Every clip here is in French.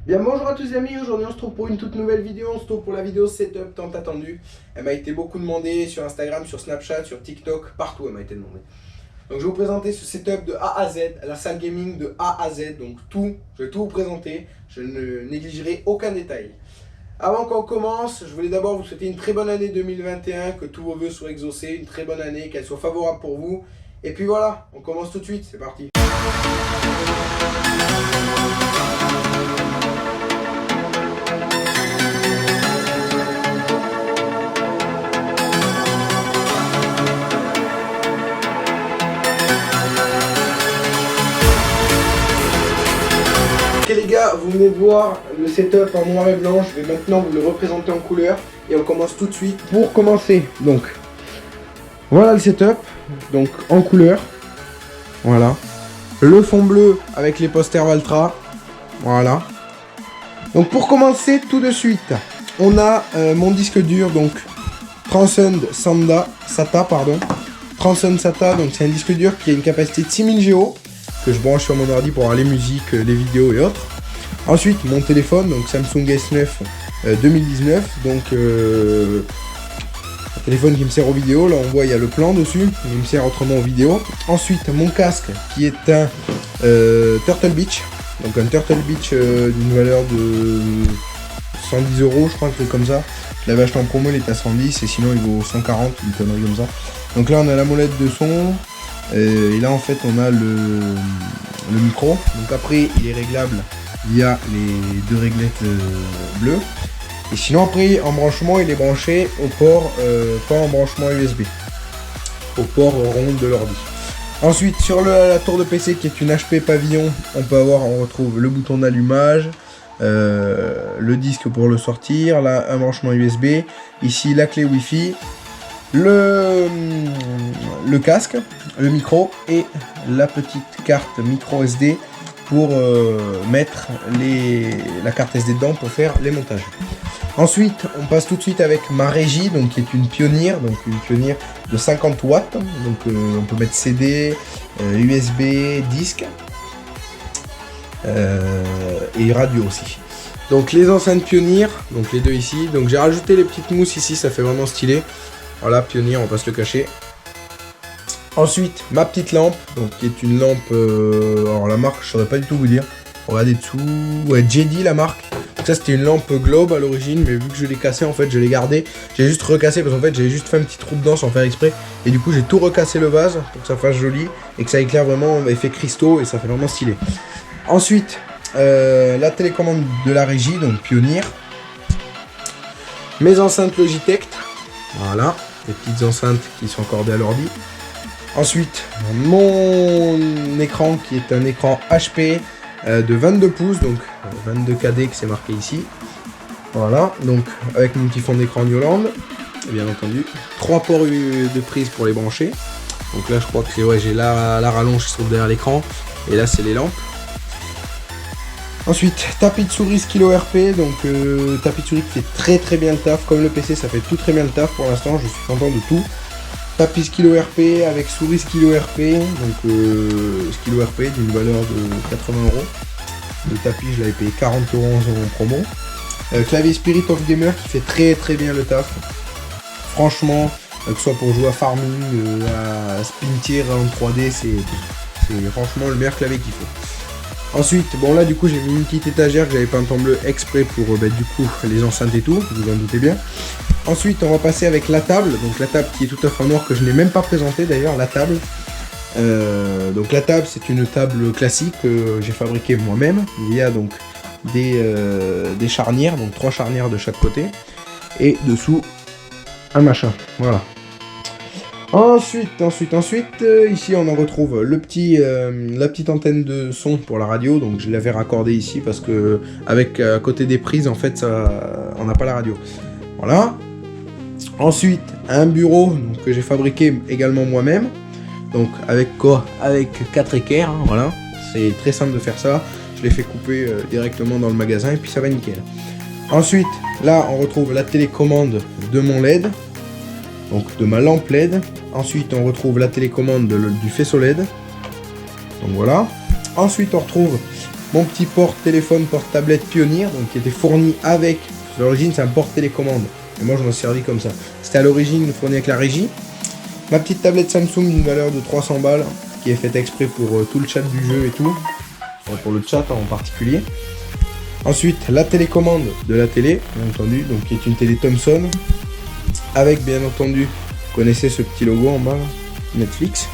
Bien bonjour à tous les amis, aujourd'hui on se trouve pour une toute nouvelle vidéo, on se trouve pour la vidéo setup tant attendue. Elle m'a été beaucoup demandée sur Instagram, sur Snapchat, sur TikTok, partout elle m'a été demandée. Donc je vais vous présenter ce setup de A à Z, la salle gaming de A à Z, donc tout, je vais tout vous présenter, je ne négligerai aucun détail. Avant qu'on commence, je voulais d'abord vous souhaiter une très bonne année 2021, que tous vos vœux soient exaucés, une très bonne année, qu'elle soit favorable pour vous. Et puis voilà, on commence tout de suite, c'est parti. Ok les gars, vous venez de voir le setup en noir et blanc, je vais maintenant vous le représenter en couleur et on commence tout de suite. Pour commencer, donc voilà le setup, donc en couleur, voilà. Le fond bleu avec les posters Valtra, voilà. Donc pour commencer tout de suite, on a mon disque dur, donc Transcend SATA, Transcend SATA, donc c'est un disque dur qui a une capacité de 6000 Go, que je branche sur mon ordi pour avoir les musiques, les vidéos et autres. Ensuite mon téléphone, donc Samsung S9 2019, donc un téléphone qui me sert aux vidéos. Là on voit il y a le plan dessus, il me sert autrement aux vidéos. Ensuite mon casque qui est un Turtle Beach, donc un Turtle Beach d'une valeur de 110 €, je crois, un truc comme ça. Je l'avais acheté en promo, il est à 110 et sinon il vaut 140, une connerie comme ça. Donc là on a la molette de son. Et là en fait on a le micro, donc après il est réglable via les deux réglettes bleues. Et sinon après en branchement il est branché au port, pas en branchement USB, au port rond de l'ordi. Ensuite sur la tour de PC qui est une HP Pavillon, on retrouve le bouton d'allumage, le disque pour le sortir, là un branchement USB, ici la clé Wi-Fi, le casque, le micro et la petite carte micro SD pour mettre la carte SD dedans pour faire les montages. Ensuite on passe tout de suite avec ma régie, donc qui est une Pioneer, de 50 watts, donc on peut mettre CD, USB, disque et radio aussi. Donc les enceintes Pioneer, donc les deux ici, donc j'ai rajouté les petites mousses ici, ça fait vraiment stylé. Voilà, Pioneer, on va se le cacher. Ensuite, ma petite lampe, donc qui est une lampe, alors la marque, je saurais pas du tout vous dire. Regardez dessous, ouais, JD la marque. Donc ça c'était une lampe Globe à l'origine, mais vu que je l'ai cassée, en fait, je l'ai gardée. J'ai juste recassé parce qu'en fait, j'avais juste fait un petit trou dedans sans faire exprès. Et du coup, j'ai tout recassé le vase pour que ça fasse joli et que ça éclaire vraiment effet cristaux et ça fait vraiment stylé. Ensuite, la télécommande de la régie, donc Pioneer. Mes enceintes Logitech. Voilà, les petites enceintes qui sont accordées à l'ordi. Ensuite, mon écran qui est un écran HP de 22 pouces, donc 22 KD que c'est marqué ici. Voilà, donc avec mon petit fond d'écran Newland, bien entendu. 3 ports de prise pour les brancher. Donc là, je crois que ouais, j'ai la rallonge qui se trouve derrière l'écran. Et là, c'est les lampes. Ensuite, tapis de souris Skilo RP, donc tapis de souris qui fait très bien le taf, comme le PC ça fait tout très bien le taf pour l'instant, je suis content de tout. Tapis Skilo RP avec souris Skilo RP, donc Skilo RP d'une valeur de 80 €. Le tapis je l'avais payé 40 € en promo. Clavier Spirit of Gamer qui fait très bien le taf. Franchement, que ce soit pour jouer à Farming, à Spintier en 3D, c'est franchement le meilleur clavier qu'il faut. Ensuite, bon là du coup j'ai mis une petite étagère que j'avais peint en bleu exprès pour du coup les enceintes et tout, vous en doutez bien. Ensuite on va passer avec la table, donc la table qui est tout à fait en noir que je n'ai même pas présenté d'ailleurs, la table. Donc la table c'est une table classique que j'ai fabriquée moi-même. Il y a donc des charnières, donc 3 charnières de chaque côté. Et dessous un machin, voilà. Ensuite, ici on en retrouve la petite antenne de son pour la radio, donc je l'avais raccordée ici parce que avec à côté des prises en fait on n'a pas la radio. Voilà. Ensuite un bureau donc, que j'ai fabriqué également moi-même, donc avec quoi? Avec 4 équerres, hein, voilà. C'est très simple de faire ça. Je l'ai fait couper directement dans le magasin et puis ça va nickel. Ensuite là on retrouve la télécommande de mon LED. Donc de ma lampe LED. Ensuite on retrouve la télécommande du faisceau LED. Donc voilà. Ensuite on retrouve mon petit porte-téléphone, porte-tablette Pioneer, donc qui était fourni avec, à l'origine c'est un porte-télécommande, et moi je m'en suis servi comme ça. C'était à l'origine fourni avec la régie. Ma petite tablette Samsung d'une valeur de 300 balles, qui est faite exprès pour tout le chat du jeu et tout, pour le chat en particulier. Ensuite, la télécommande de la télé, bien entendu, donc qui est une télé Thomson, avec bien entendu, vous connaissez ce petit logo en bas, là, Netflix,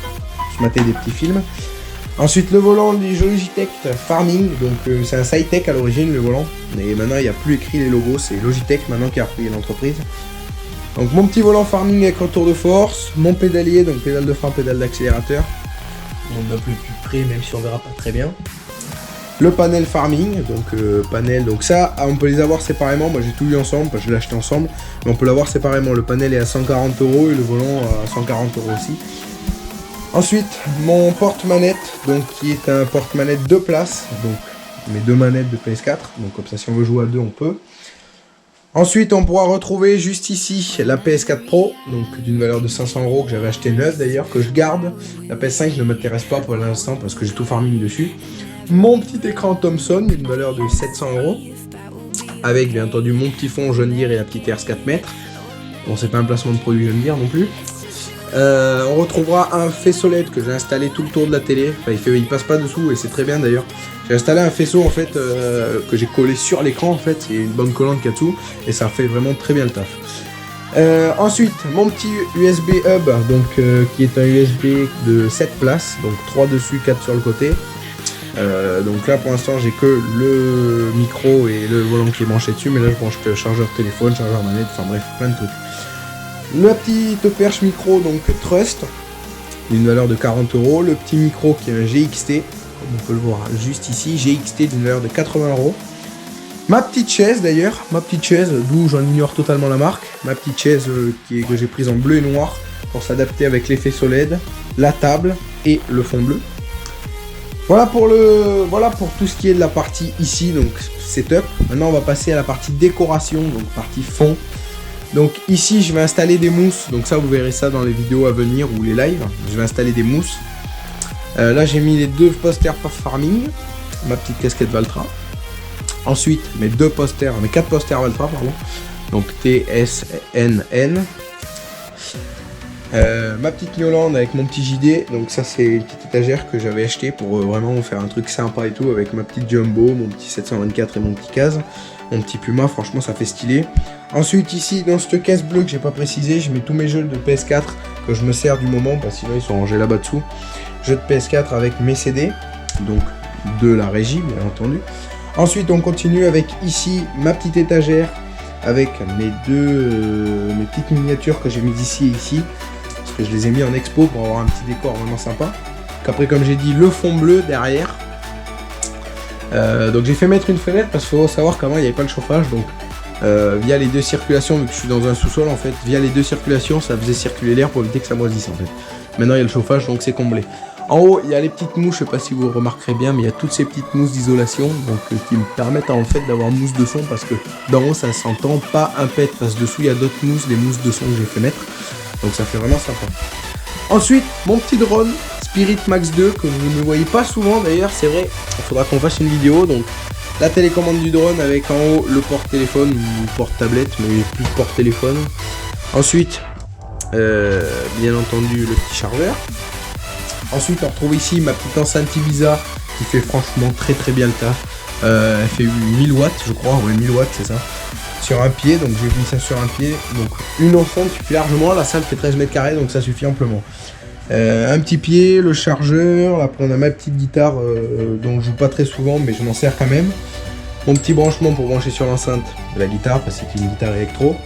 je matais des petits films. Ensuite, le volant du Logitech Farming, donc c'est un Cytec à l'origine le volant, mais maintenant il n'y a plus écrit les logos, c'est Logitech maintenant qui a repris l'entreprise. Donc mon petit volant Farming avec retour de force, mon pédalier, donc pédale de frein, pédale d'accélérateur, donc d'un peu plus près même si on verra pas très bien. Le panel Farming, donc ça on peut les avoir séparément, moi j'ai tout eu ensemble, parce que je l'ai acheté ensemble, mais on peut l'avoir séparément, le panel est à 140 € et le volant à 140 € aussi. Ensuite, mon porte-manette, donc qui est un porte-manette 2 places, donc mes 2 manettes de PS4, donc comme ça si on veut jouer à 2 on peut. Ensuite, on pourra retrouver juste ici la PS4 Pro, donc d'une valeur de 500 € que j'avais acheté neuve d'ailleurs, que je garde. La PS5 ne m'intéresse pas pour l'instant parce que j'ai tout farming dessus. Mon petit écran Thomson d'une valeur de 700 €, avec bien entendu mon petit fond John Deere et la petite RS 4 mètres. Bon, c'est pas un placement de produit John Deere non plus. On retrouvera un faisceau LED que j'ai installé tout le tour de la télé. Enfin, il passe pas dessous et c'est très bien d'ailleurs. J'ai installé un faisceau en fait que j'ai collé sur l'écran en fait. Il y a une bonne collante qu'il y a dessous et ça fait vraiment très bien le taf. Ensuite, mon petit USB hub, donc qui est un USB de 7 places, donc 3 dessus, 4 sur le côté. Donc là pour l'instant j'ai que le micro et le volant qui est branché dessus, mais là je branche le chargeur téléphone, chargeur manette, enfin bref, plein de trucs. La petite perche micro donc Trust d'une valeur de 40 €, le petit micro qui est un GXT, comme on peut le voir juste ici, GXT d'une valeur de 80 €. Ma petite chaise d'ailleurs, d'où j'en ignore totalement la marque, ma petite chaise que j'ai prise en bleu et noir pour s'adapter avec l'effet LED, la table et le fond bleu. Voilà pour tout ce qui est de la partie ici, donc setup. Maintenant on va passer à la partie décoration, donc partie fond. Donc ici je vais installer des mousses, donc ça vous verrez ça dans les vidéos à venir ou les lives. Je vais installer des mousses. Là j'ai mis les 2 posters Farming, ma petite casquette Valtra. Ensuite mes 4 posters Valtra pardon. Donc TSNN. Ma petite Yolande avec mon petit JD, donc ça c'est une petite étagère que j'avais acheté pour vraiment faire un truc sympa et tout avec ma petite Jumbo, mon petit 724 et mon petit case, mon petit Puma, franchement ça fait stylé. Ensuite ici dans cette caisse bleue que j'ai pas précisé, je mets tous mes jeux de PS4 que je me sers du moment, parce que sinon ils sont rangés là-bas dessous. Jeux de PS4 avec mes CD, donc de la régie bien entendu. Ensuite on continue avec ici ma petite étagère avec mes petites miniatures que j'ai mises ici et ici. Que je les ai mis en expo pour avoir un petit décor vraiment sympa. Qu'après comme j'ai dit le fond bleu derrière. Donc j'ai fait mettre une fenêtre parce qu'il faut savoir qu'avant il n'y avait pas le chauffage, donc via les 2 circulations, vu que je suis dans un sous-sol en fait, via les 2 circulations ça faisait circuler l'air pour éviter que ça moisisse en fait. Maintenant il y a le chauffage donc c'est comblé. En haut il y a les petites mousses, je sais pas si vous remarquerez bien, mais il y a toutes ces petites mousses d'isolation donc qui me permettent en fait d'avoir mousse de son, parce que d'en haut ça s'entend pas un pet, parce que dessous il y a d'autres mousses, des mousses de son que j'ai fait mettre. Donc ça fait vraiment sympa. Ensuite, mon petit drone Spirit Max 2 que vous ne voyez pas souvent d'ailleurs, c'est vrai, il faudra qu'on fasse une vidéo. Donc la télécommande du drone avec en haut le porte-téléphone ou porte-tablette, mais plus de porte-téléphone. Ensuite, bien entendu le petit chargeur. Ensuite on retrouve ici ma petite enceinte Ibiza qui fait franchement très bien le taf. Elle fait 1000 watts je crois, ouais 1000 watts c'est ça. Sur un pied, donc j'ai mis ça sur un pied, donc une enceinte suffit largement, la salle fait 13 mètres carrés donc ça suffit amplement. Un petit pied, le chargeur, après on a ma petite guitare dont je joue pas très souvent mais je m'en sers quand même. Mon petit branchement pour brancher sur l'enceinte de la guitare parce que c'est une guitare électro.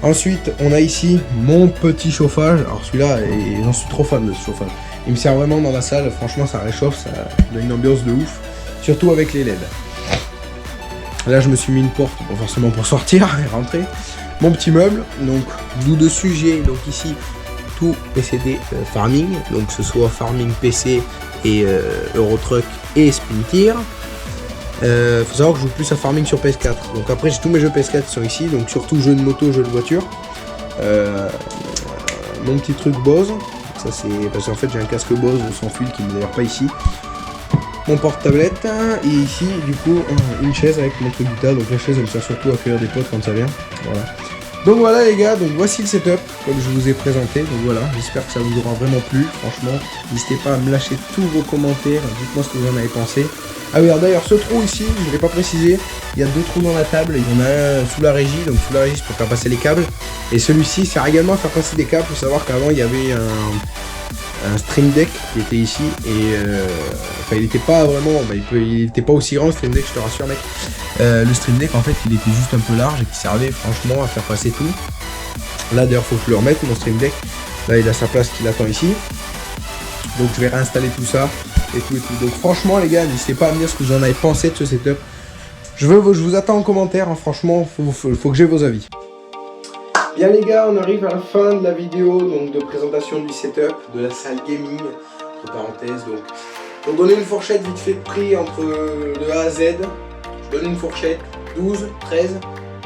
Ensuite on a ici mon petit chauffage, alors celui-là j'en suis trop fan de ce chauffage. Il me sert vraiment dans la salle, franchement ça réchauffe, ça donne une ambiance de ouf, surtout avec les LED. Là je me suis mis une porte forcément pour sortir et rentrer. Mon petit meuble, donc d'où dessus j'ai donc ici tout PCD Farming, donc que ce soit Farming PC et Eurotruck et Spintir. Faut savoir que je joue plus à Farming sur PS4. Donc après j'ai tous mes jeux PS4 qui sont ici, donc surtout jeux de moto, jeux de voiture. Mon petit truc Bose, ça c'est parce qu'en fait j'ai un casque Bose sans fil qui n'est d'ailleurs pas ici. mon porte-tablette, et ici du coup une chaise avec mon truc du tas. Donc la chaise elle me sert surtout à accueillir des potes quand ça vient. Voilà. Donc voilà les gars, donc voici le setup comme je vous ai présenté. Donc voilà, j'espère que ça vous aura vraiment plu. Franchement, n'hésitez pas à me lâcher tous vos commentaires, dites-moi ce que vous en avez pensé. Ah oui, alors d'ailleurs ce trou ici, je ne l'ai pas précisé, il y a 2 trous dans la table, il y en a un sous la régie, donc sous la régie c'est pour faire passer les câbles. Et celui-ci sert également à faire passer des câbles. Il faut savoir qu'avant il y avait un Stream Deck qui était ici et enfin il n'était pas vraiment, il n'était pas aussi grand le Stream Deck, je te rassure mec. Le Stream Deck en fait il était juste un peu large et qui servait franchement à faire passer tout. Là d'ailleurs faut que je le remette mon Stream Deck, là il a sa place qu'il attend ici. Donc je vais réinstaller tout ça et tout. Donc franchement les gars, n'hésitez pas à me dire ce que vous en avez pensé de ce setup. Je vous attends en commentaire, hein. Franchement faut que j'ai vos avis. Bien les gars, on arrive à la fin de la vidéo donc de présentation du setup de la salle gaming, entre parenthèses. Donc pour donner une fourchette vite fait de prix entre de A à Z, je donne une fourchette 12, 13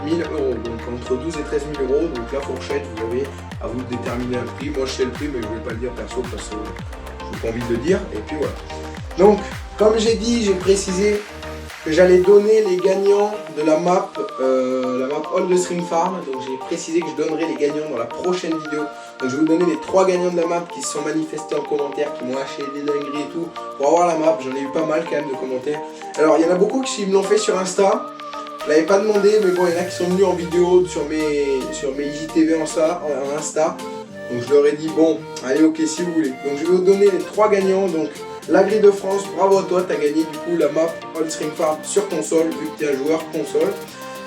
000 euros. Donc entre 12 et 13 000 euros, donc la fourchette, vous avez à vous de déterminer un prix. Moi je sais le prix mais je ne vais pas le dire perso parce que je n'ai pas envie de le dire. Et puis voilà. Donc comme j'ai dit, j'ai précisé que j'allais donner les gagnants de la map All the Stream Farm. Donc j'ai précisé que je donnerai les gagnants dans la prochaine vidéo. Donc je vais vous donner les 3 gagnants de la map qui se sont manifestés en commentaire, qui m'ont lâché des dingueries et tout pour avoir la map. J'en ai eu pas mal quand même de commentaires. Alors il y en a beaucoup qui me l'ont fait sur Insta. Je l'avais pas demandé mais bon, il y en a qui sont venus en vidéo sur mes IGTV en Insta. Donc je leur ai dit bon, allez ok si vous voulez. Donc je vais vous donner les 3 gagnants. Donc la grille de France, bravo à toi, tu as gagné du coup la map All Stream Farm sur console, vu que tu es un joueur console.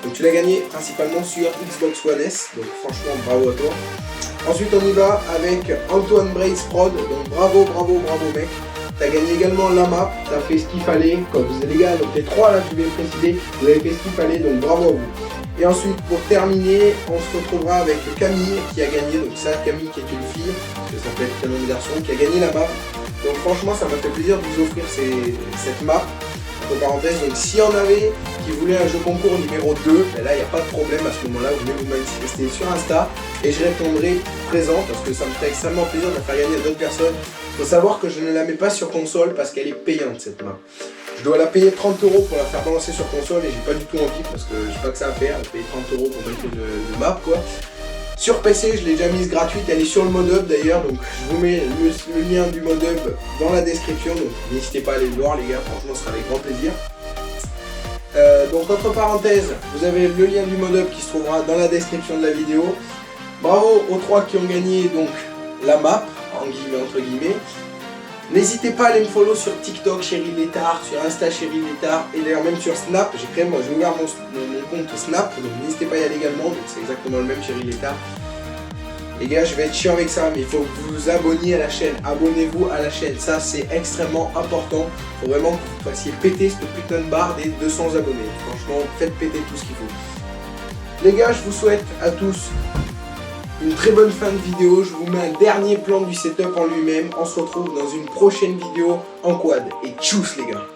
Donc tu l'as gagné principalement sur Xbox One S, donc franchement bravo à toi. Ensuite on y va avec Antoine Brace Prod, donc bravo mec. Tu as gagné également la map, tu as fait ce qu'il fallait, comme vous les gars, donc les 3 là je vais préciser, vous avez fait ce qu'il fallait, donc bravo à vous. Et ensuite pour terminer, on se retrouvera avec Camille qui a gagné, donc ça Camille qui est une fille, parce que ça peut être un nom de garçon, qui a gagné la map. Donc franchement ça m'a fait plaisir de vous offrir cette map. Entre parenthèses, donc s'il y en avait qui voulaient un jeu concours numéro 2, ben là il n'y a pas de problème, à ce moment là vous venez vous manifester sur Insta et je répondrai présent parce que ça me fait extrêmement plaisir de la faire gagner à d'autres personnes. Il faut savoir que je ne la mets pas sur console parce qu'elle est payante cette map. Je dois la payer 30 € pour la faire balancer sur console et j'ai pas du tout envie parce que j'ai pas que ça à faire, payer 30 € pour mettre une map quoi. Sur PC, je l'ai déjà mise gratuite, elle est sur le mode hub d'ailleurs, donc je vous mets le lien du mode hub dans la description, donc n'hésitez pas à aller le voir les gars, franchement ce sera avec grand plaisir. Donc entre parenthèses, vous avez le lien du mode hub qui se trouvera dans la description de la vidéo. Bravo aux 3 qui ont gagné donc la map, entre guillemets. N'hésitez pas à aller me follow sur TikTok, Cheryl Létard, sur Insta, Cheryl Létard, et d'ailleurs même sur Snap, j'ai ouvert mon compte Snap, donc n'hésitez pas à y aller également, donc c'est exactement le même Cheryl Létard. Les gars, je vais être chiant avec ça, mais il faut que vous vous abonniez à la chaîne, abonnez-vous à la chaîne, ça c'est extrêmement important, il faut vraiment que vous fassiez péter cette putain de barre des 200 abonnés, franchement, faites péter tout ce qu'il faut. Les gars, je vous souhaite à tous une très bonne fin de vidéo, je vous mets un dernier plan du setup en lui-même, on se retrouve dans une prochaine vidéo en quad, et tchuss les gars.